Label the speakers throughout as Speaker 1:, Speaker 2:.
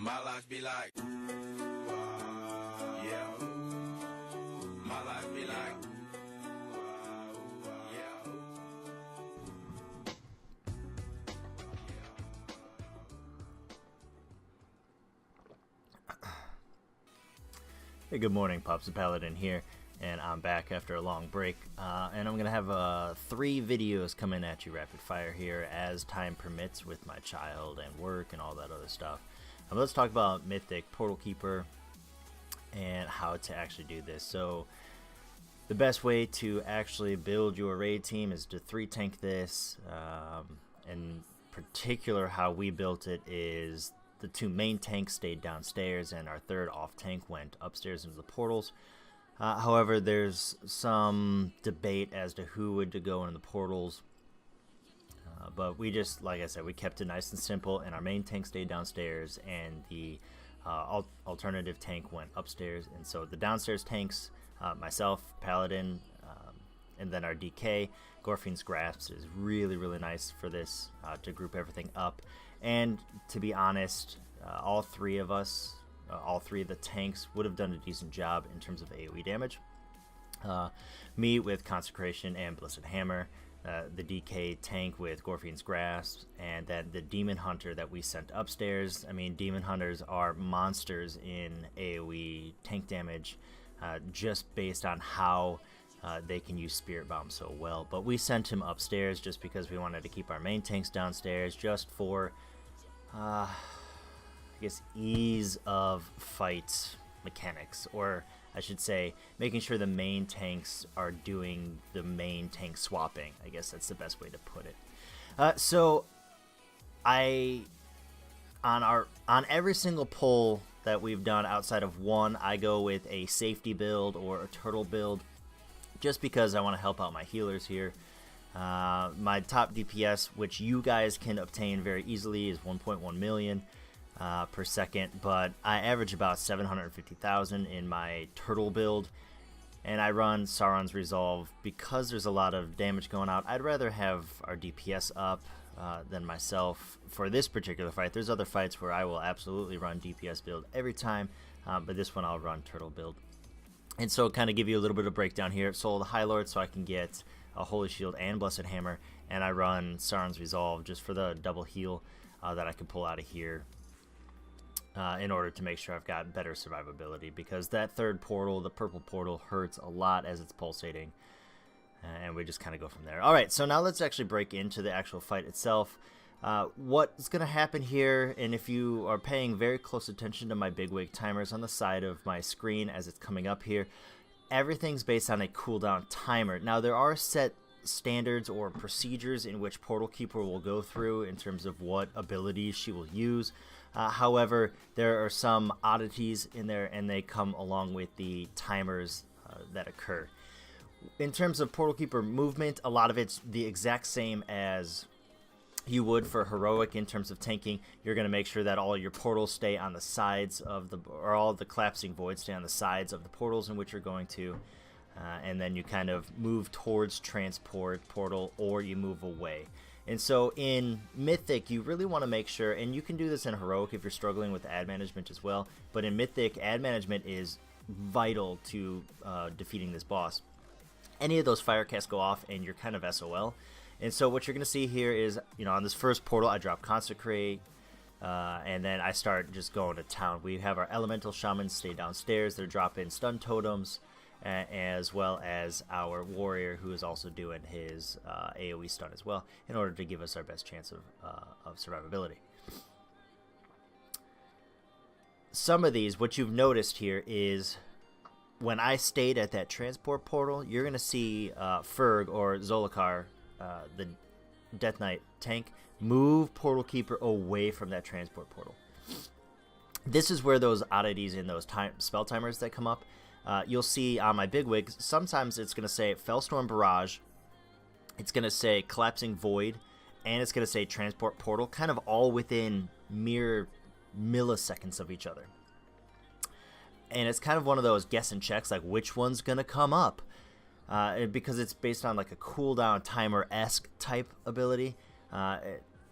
Speaker 1: My life be like, yeah. My life be like, yeah.
Speaker 2: Hey, good morning, Pops the Paladin here, and I'm back after a long break, and I'm going to have 3 videos coming at you rapid fire here as time permits with my child and work and all that other stuff. Let's talk about Mythic, Portal Keeper, and how to actually do this. So the best way to actually build your raid team is to 3-tank this. In particular, how we built it is the 2 main tanks stayed downstairs and our 3rd off tank went upstairs into the portals. However, there's some debate as to who would to go in the portals. But we just, like I said, we kept it nice and simple, and our main tank stayed downstairs, and the alternative tank went upstairs. And so the downstairs tanks, myself, Paladin, and then our DK, Gorfine's Grasp is really, really nice for this, to group everything up. And to be honest, all 3 of us, all 3 of the tanks would have done a decent job in terms of AoE damage. Me with Consecration and Blessed Hammer, the DK tank with Gorfine's Grasp, and then the Demon Hunter that we sent upstairs. I mean, Demon Hunters are monsters in AoE tank damage, just based on how they can use Spirit Bomb so well. But we sent him upstairs just because we wanted to keep our main tanks downstairs, just for, I guess, ease of fight mechanics, or I should say, making sure the main tanks are doing the main tank swapping. I guess that's the best way to put it. So on every single pull that we've done outside of one, I go with a safety build or a turtle build, just because I want to help out my healers here. My top DPS, which you guys can obtain very easily, is 1.1 million. Per second, but I average about 750,000 in my turtle build, and I run Sauron's Resolve because there's a lot of damage going out. I'd rather have our DPS up than myself for this particular fight. There's other fights where I will absolutely run DPS build every time, but this one I'll run turtle build. And so kind of give you a little bit of breakdown here. Sold High Lord so I can get a Holy Shield and Blessed Hammer, and I run Sauron's Resolve just for the double heal that I can pull out of here. In order to make sure I've got better survivability, because that 3rd portal, the purple portal, hurts a lot as it's pulsating, and we just kind of go from there. Alright, so now let's actually break into the actual fight itself. What's going to happen here, and if you are paying very close attention to my bigwig timers on the side of my screen as it's coming up here, everything's based on a cooldown timer. Now, there are set standards or procedures in which Portal Keeper will go through in terms of what abilities she will use. However, there are some oddities in there, and they come along with the timers that occur. In terms of Portal Keeper movement, a lot of it's the exact same as you would for Heroic in terms of tanking. You're going to make sure that all your portals stay on the sides of or all the collapsing voids stay on the sides of the portals in which you're going to. And then you kind of move towards transport portal, or you move away. And so in Mythic, you really want to make sure, and you can do this in Heroic if you're struggling with ad management as well, but in Mythic, ad management is vital to defeating this boss. Any of those fire casts go off and you're kind of SOL. And so what you're going to see here is, on this first portal, I drop Consecrate, and then I start just going to town. We have our Elemental Shamans stay downstairs. They're dropping stun totems, as well as our warrior, who is also doing his AoE stun as well, in order to give us our best chance of survivability. Some of these, what you've noticed here is when I stayed at that transport portal, you're going to see Ferg or Zolakar, the Death Knight tank, move Portal Keeper away from that transport portal. This is where those oddities in those spell timers that come up. You'll see on my bigwig, sometimes it's going to say Fellstorm Barrage, it's going to say Collapsing Void, and it's going to say Transport Portal, kind of all within mere milliseconds of each other. And it's kind of one of those guess and checks, like which one's going to come up. Because it's based on like a cooldown timer-esque type ability.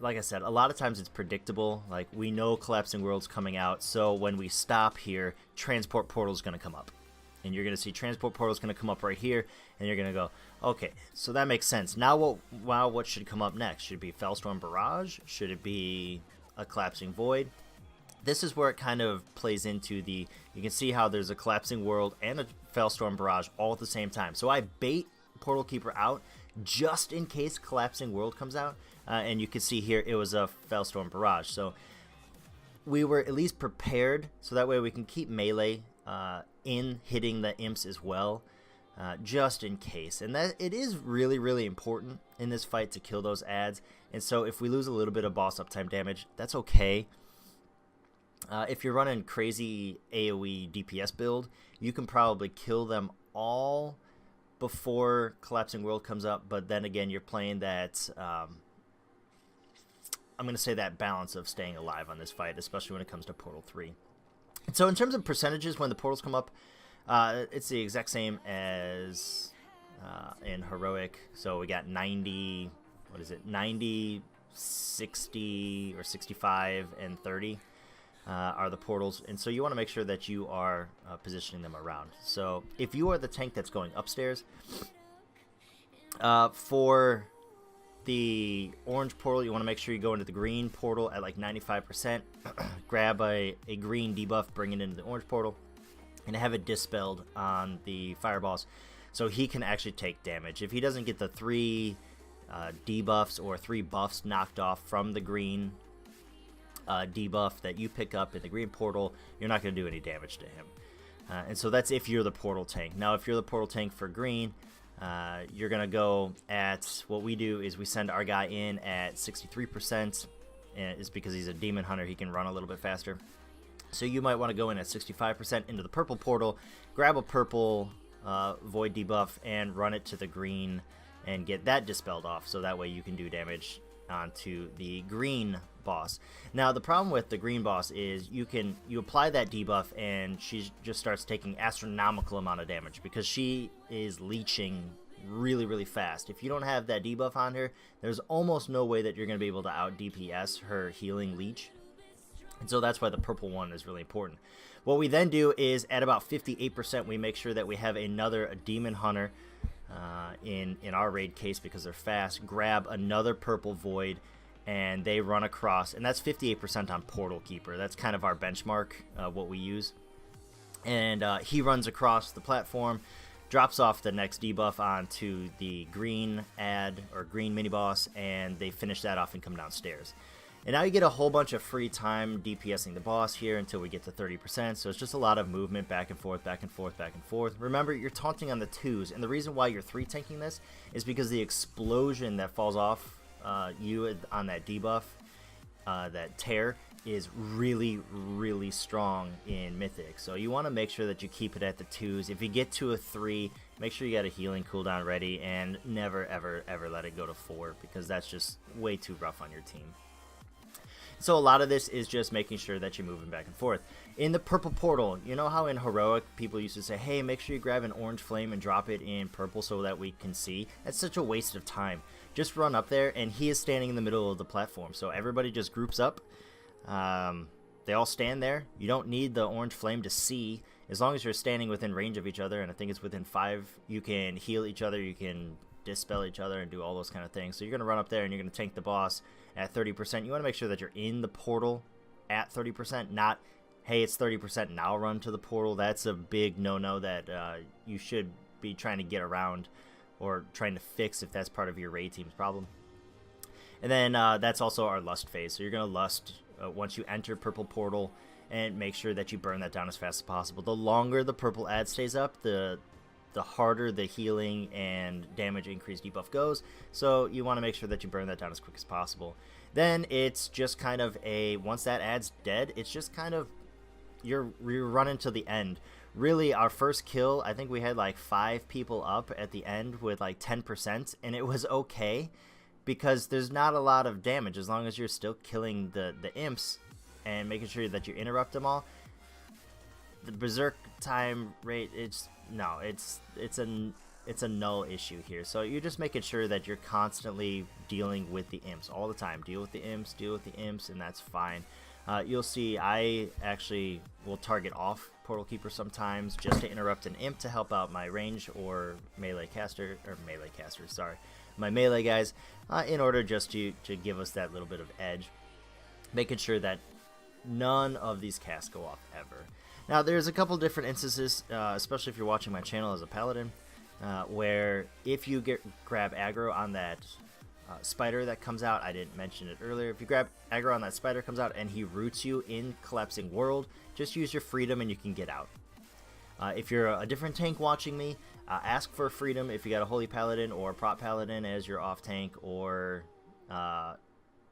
Speaker 2: like I said, a lot of times it's predictable. Like, we know Collapsing World's coming out, so when we stop here, Transport Portal's going to come up. And you're going to see Transport Portal's going to come up right here, and you're going to go, okay, so that makes sense. Now what should come up next? Should it be Fellstorm Barrage? Should it be a Collapsing Void? This is where it kind of plays into the, you can see how there's a Collapsing World and a Fellstorm Barrage all at the same time. So I bait Portal Keeper out just in case Collapsing World comes out. And you can see here it was a Fellstorm Barrage. So we were at least prepared, so that way we can keep melee in hitting the imps as well, just in case. And that it is really, really important in this fight to kill those adds. And so if we lose a little bit of boss uptime damage, that's okay. If you're running crazy AoE DPS build, you can probably kill them all before Collapsing World comes up, but then again, you're playing that, I'm going to say that balance of staying alive on this fight, especially when it comes to Portal 3. So in terms of percentages, when the portals come up, it's the exact same as in Heroic. So we got 90, 60, or 65, and 30. Are the portals, and so you want to make sure that you are positioning them around. So if you are the tank that's going upstairs, for the orange portal, you want to make sure you go into the green portal at like 95%, grab a green debuff, bring it into the orange portal, and have it dispelled on the fire boss, so he can actually take damage. If he doesn't get the 3 debuffs or 3 buffs knocked off from the green debuff that you pick up in the green portal, you're not going to do any damage to him. And so that's if you're the portal tank. Now, if you're the portal tank for green, you're going to go at, what we do is we send our guy in at 63%, and it's because he's a demon hunter, he can run a little bit faster. So you might want to go in at 65% into the purple portal, grab a purple void debuff, and run it to the green and get that dispelled off, so that way you can do damage onto the green boss. Now the problem with the green boss is you apply that debuff and she just starts taking astronomical amount of damage because she is leeching really, really fast. If you don't have that debuff on her, there's almost no way that you're going to be able to out DPS her healing leech. And so that's why the purple one is really important. What we then do is at about 58%, we make sure that we have a demon hunter in our raid case, because they're fast, grab another purple void, and they run across, and that's 58% on Portal Keeper. That's kind of our benchmark, what we use. And he runs across the platform, drops off the next debuff onto the green ad or green mini boss, and they finish that off and come downstairs. And now you get a whole bunch of free time DPSing the boss here until we get to 30%, so it's just a lot of movement back and forth, back and forth, back and forth. Remember, you're taunting on the 2s, and the reason why you're 3 tanking this is because the explosion that falls off you on that debuff, that tear, is really, really strong in Mythic. So you want to make sure that you keep it at the 2s. If you get to a 3, make sure you got a healing cooldown ready, and never, ever, ever let it go to 4, because that's just way too rough on your team. So a lot of this is just making sure that you're moving back and forth. In the purple portal, you know how in Heroic people used to say, hey, make sure you grab an orange flame and drop it in purple so that we can see? That's such a waste of time. Just run up there, and he is standing in the middle of the platform. So everybody just groups up. They all stand there. You don't need the orange flame to see. As long as you're standing within range of each other, and I think it's within 5, you can heal each other, you can dispel each other, and do all those kind of things. So you're going to run up there, and you're going to tank the boss at 30%. You want to make sure that you're in the portal at 30%, not, hey, it's 30%, now run to the portal. That's a big no-no that you should be trying to get around or trying to fix if that's part of your raid team's problem. And then that's also our lust phase. So you're going to lust once you enter purple portal, and make sure that you burn that down as fast as possible. The longer the purple ad stays up, the harder the healing and damage increase debuff goes. So you want to make sure that you burn that down as quick as possible. Then it's just kind of once that ad's dead, it's just kind of you're running to the end. Really, our first kill, I think we had like 5 people up at the end with like 10%, and it was okay because there's not a lot of damage as long as you're still killing the imps and making sure that you interrupt them all. The berserk time rate, it's it's a null issue here. So you're just making sure that you're constantly dealing with the imps all the time. Deal with the imps, and that's fine. You'll see I actually will target off Portal Keeper sometimes just to interrupt an imp to help out my range or melee caster, sorry, my melee guys, in order just to give us that little bit of edge, making sure that none of these casts go off ever. Now there's a couple different instances, especially if you're watching my channel as a paladin, where if you grab aggro on that spider that comes out, I didn't mention it earlier, if you grab aggro on that spider comes out and he roots you in Collapsing World, just use your freedom and you can get out. If you're a different tank watching me, ask for freedom if you got a Holy Paladin or Prot Paladin as your off tank, or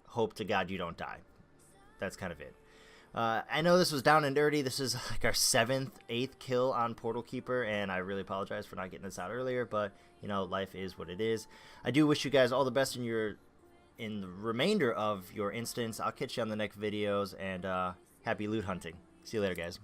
Speaker 2: hope to God you don't die. That's kind of it. I know this was down and dirty. This is like our 7th, 8th kill on Portal Keeper, and I really apologize for not getting this out earlier, but, you know, life is what it is. I do wish you guys all the best in the remainder of your instance. I'll catch you on the next videos, and happy loot hunting. See you later, guys.